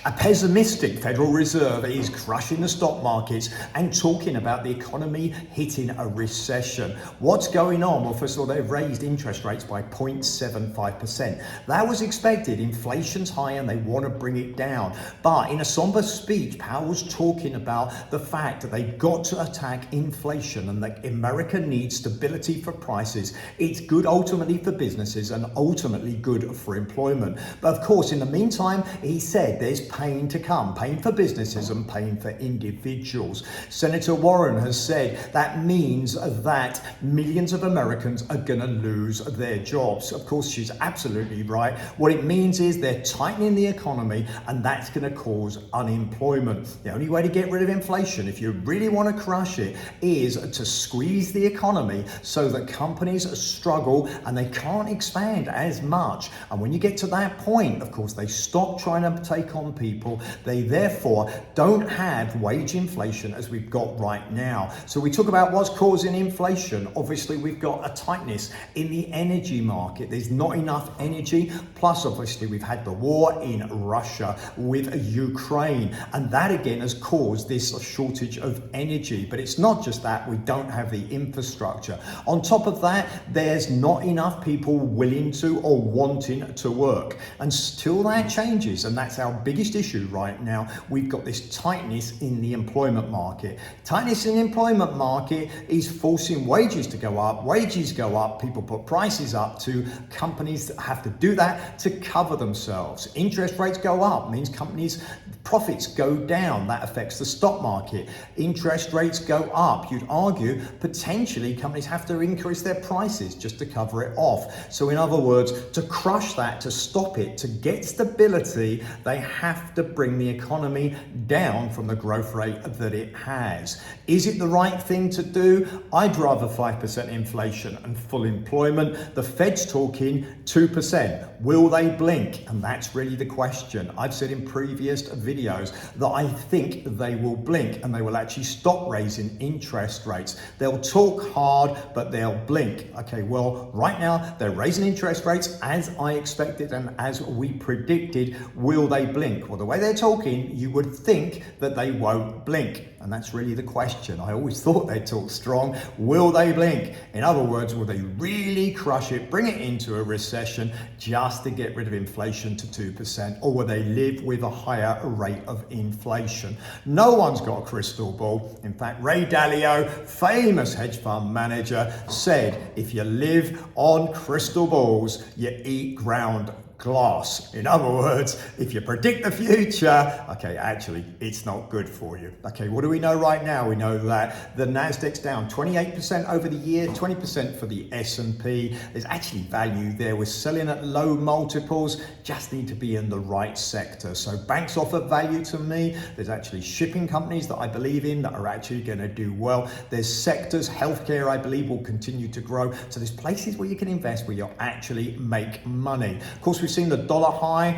A pessimistic Federal Reserve is crushing the stock markets and talking about the economy hitting a recession. What's going on? Well, first of all, they've raised interest rates by 0.75%. That was expected. Inflation's high and they want to bring it down. But in a somber speech, Powell was talking about the fact that they've got to attack inflation and that America needs stability for prices. It's good ultimately for businesses and ultimately good for employment. But of course, in the meantime, he said there's pain to come, pain for businesses and pain for individuals. Senator Warren has said that means that millions of Americans are going to lose their jobs. Of course, she's absolutely right. What it means is they're tightening the economy and that's going to cause unemployment. The only way to get rid of inflation, if you really want to crush it, is to squeeze the economy so that companies struggle and they can't expand as much. And when you get to that point, of course, they stop trying to take on people. They therefore don't have wage inflation as we've got right now. So we talk about what's causing inflation. Obviously, we've got a tightness in the energy market. There's not enough energy. Plus, obviously, we've had the war in Russia with Ukraine. And that again has caused this shortage of energy. But it's not just that, we don't have the infrastructure. On top of that, there's not enough people willing to or wanting to work. Until that changes, and that's our biggest issue right now, we've got this tightness in the employment market. Tightness in the employment market is forcing wages to go up. Wages go up, people put prices up to companies that have to do that to cover themselves. Interest rates go up, means companies' profits go down. That affects the stock market. Interest rates go up. You'd argue potentially companies have to increase their prices just to cover it off. So in other words, to crush that, to stop it, to get stability, they have to bring the economy down from the growth rate that it has. Is it the right thing to do? I'd rather 5% inflation and full employment. The Fed's talking 2%. Will they blink? And that's really the question. I've said in previous videos that I think they will blink and they will actually stop raising interest rates. They'll talk hard, but they'll blink. Okay, well, right now they're raising interest rates as I expected and as we predicted. Will they blink? Well, the way they're talking, you would think that they won't blink. And that's really the question. I always thought they'd talk strong. Will they blink? In other words, will they really crush it, bring it into a recession just to get rid of inflation to 2%? Or will they live with a higher rate of inflation? No one's got a crystal ball. In fact, Ray Dalio, famous hedge fund manager, said, if you live on crystal balls, you eat ground glass. In other words, if you predict the future, okay, actually, it's not good for you. Okay, what do we know right now? We know that the Nasdaq's down 28% over the year, 20% for the S&P. There's actually value there. We're selling at low multiples, just need to be in the right sector. So banks offer value to me. There's actually shipping companies that I believe in that are actually going to do well. There's sectors, healthcare, I believe will continue to grow. So there's places where you can invest where you'll actually make money. Of course, we've seen the dollar high.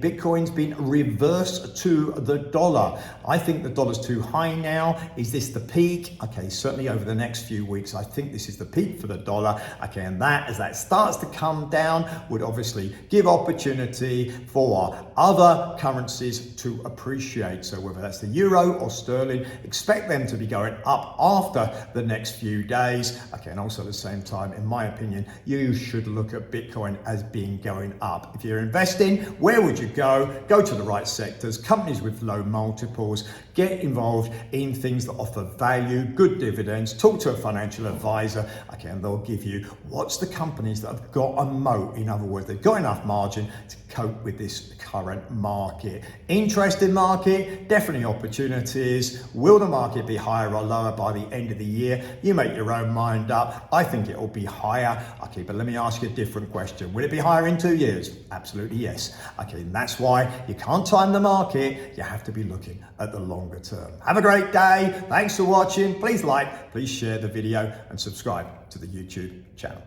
Bitcoin's been reversed to the dollar. I think the dollar's too high now. Is this the peak? Okay, certainly over the next few weeks, I think this is the peak for the dollar. Okay, and that, as that starts to come down, would obviously give opportunity for other currencies to appreciate. So whether that's the euro or sterling, expect them to be going up after the next few days. Okay, and also at the same time, in my opinion, you should look at Bitcoin as being going up. If you're investing, where would you go? Go to the right sectors, companies with low multiples, get involved in things that offer value, good dividends, talk to a financial advisor, okay, and they'll give you what's the companies that have got a moat. In other words, they've got enough margin to cope with this current market. Interesting market, definitely opportunities. Will the market be higher or lower by the end of the year? You make your own mind up. I think it will be higher. Okay, but let me ask you a different question. Will it be higher in 2 years? Absolutely yes. Okay, and that's why you can't time the market. You have to be looking at the longer term. Have a great day. Thanks for watching. Please like, please share the video and subscribe to the YouTube channel.